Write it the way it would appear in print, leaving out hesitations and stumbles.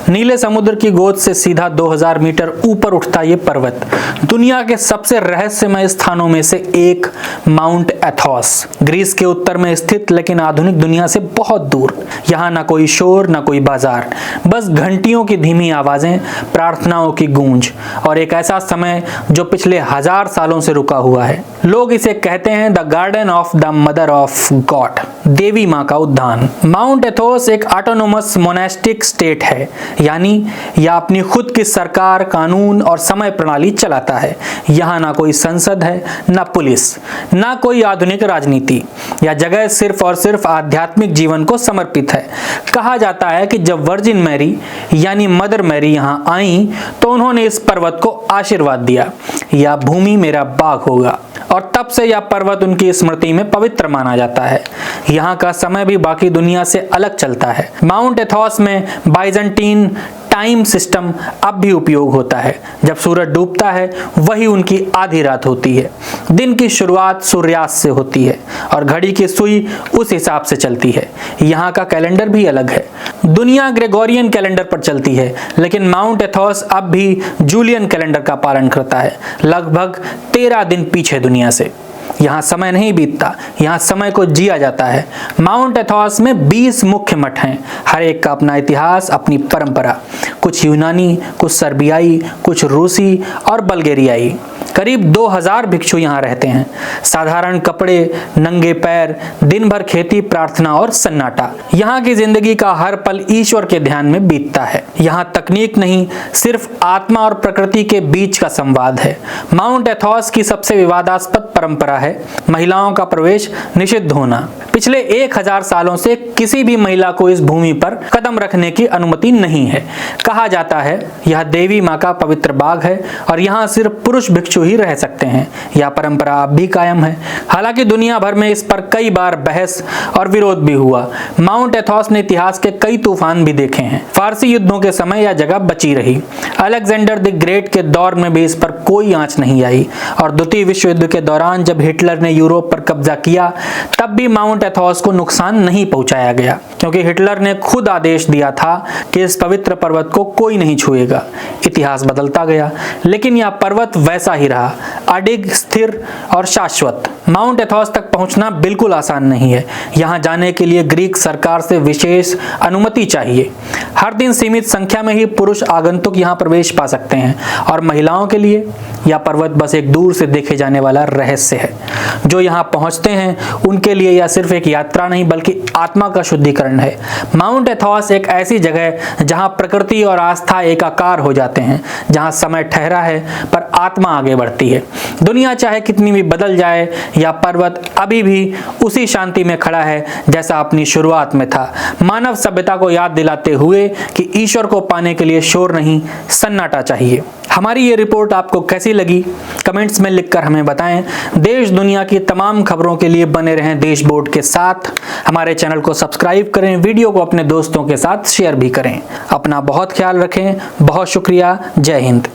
नीले समुद्र की गोद से सीधा 2000 मीटर ऊपर उठता ये पर्वत दुनिया के सबसे रहस्यमय स्थानों में से एक माउंट एथोस, ग्रीस के उत्तर में स्थित लेकिन आधुनिक दुनिया से बहुत दूर। यहाँ ना कोई शोर, ना कोई बाजार, बस घंटियों की धीमी आवाजें, प्रार्थनाओं की गूंज और एक ऐसा समय जो पिछले 1000 सालों से रुका हुआ है। लोग इसे कहते हैं the garden of the mother of God, देवी माँ का उद्यान। माउंट एथोस एक ऑटोनोमस मोनास्टिक स्टेट है, यानी यह अपनी खुद की सरकार, कानून और समय प्रणाली चलाता है। यहाँ ना कोई संसद है, ना पुलिस, ना कोई आधुनिक राजनीति। यह जगह सिर्फ और सिर्फ आध्यात्मिक जीवन को समर्पित है। कहा जाता है कि जब वर्जिन मैरी यानी मदर मैरी यहाँ आई तो उन्होंने इस पर्वत को आशीर्वाद दिया, यह भूमि मेरा बाग होगा, और तब से यह पर्वत उनकी स्मृति में पवित्र माना जाता है। यहाँ का समय भी बाकी दुनिया से अलग चलता है। माउंट एथोस में बाइजेंटीन टाइम सिस्टम अब भी उपयोग होता है। जब सूरज डूबता है वही उनकी आधी रात होती है। दिन की शुरुआत सूर्यास्त से होती है और घड़ी की सुई उस हिसाब से चलती है। यहाँ का कैलेंडर भी अलग है। दुनिया ग्रेगोरियन कैलेंडर पर चलती है, लेकिन माउंट एथोस अब भी जूलियन कैलेंडर का पालन करता है, लगभग 13 दिन पीछे दुनिया से। यहाँ समय नहीं बीतता, यहाँ समय को जिया जाता है। माउंट एथोस में 20 मुख्य मठ हैं, हर एक का अपना इतिहास, अपनी परंपरा। कुछ यूनानी, कुछ सर्बियाई, कुछ रूसी और बल्गेरियाई। करीब 2000 भिक्षु यहाँ रहते हैं। साधारण कपड़े, नंगे पैर, दिन भर खेती, प्रार्थना और सन्नाटा। यहाँ की जिंदगी का हर पल ईश्वर के ध्यान में बीतता है। यहाँ तकनीक नहीं, सिर्फ आत्मा और प्रकृति के बीच का संवाद है। माउंट एथोस की सबसे विवादास्पद परंपरा है महिलाओं का प्रवेश निषिद्ध होना। पिछले 1000 सालों से किसी भी महिला को इस भूमि पर कदम रखने की अनुमति नहीं है। कहा जाता है यह देवी माँ का पवित्र बाग है और यहाँ सिर्फ पुरुष भिक्षु ही रह सकते हैं। यह परंपरा अब भी कायम है। हालांकि दुनिया भर में इस पर कई बार बहस और विरोध भी हुआ। माउंट एथोस ने इतिहास के कई तूफान भी देखे हैं। फारसी युद्धों के समय यह जगह बची रही। अलेक्जेंडर द ग्रेट के दौर में भी इस पर कोई आंच नहीं आई, और द्वितीय विश्व युद्ध के दौरान जब हिटलर ने यूरोप पर कब्जा किया तब भी माउंट एथोस को नुकसान नहीं पहुंचाया गया, क्योंकि हिटलर ने खुद आदेश दिया था कि इस पवित्र पर्वत को कोई नहीं छुएगा। इतिहास बदलता गया, लेकिन यह पर्वत वैसा ही रहा, अडिग, स्थिर और शाश्वत। माउंट एथोस तक पहुंचना बिल्कुल आसान नहीं है। यहां जाने के लिए ग्रीक सरकार से विशेष अनुमति चाहिए। हर दिन सीमित संख्या में ही पुरुष आगंतुक यहां प्रवेश पा सकते हैं, और महिलाओं के लिए यह पर्वत बस एक दूर से देखे जाने वाला रहस्य है। जो यहाँ पहुंचते हैं उनके लिए यह सिर्फ एक यात्रा नहीं, बल्कि आत्मा का शुद्धिकरण है। माउंट एथोस एक ऐसी जगह है जहां प्रकृति और आस्था एकाकार हो जाते हैं, जहां समय ठहरा है पर आत्मा आगे बढ़ती है। दुनिया चाहे कितनी भी बदल जाए, यह पर्वत अभी भी उसी शांति में खड़ा है जैसा अपनी शुरुआत में था, मानव सभ्यता को याद दिलाते हुए कि ईश्वर को पाने के लिए शोर नहीं, सन्नाटा चाहिए। हमारी ये रिपोर्ट आपको कैसी लगी कमेंट्स में लिखकर हमें बताएं। देश दुनिया की तमाम खबरों के लिए बने रहें देश बोर्ड के साथ। हमारे चैनल को सब्सक्राइब करें, वीडियो को अपने दोस्तों के साथ शेयर भी करें। अपना बहुत ख्याल रखें। बहुत शुक्रिया। जय हिंद।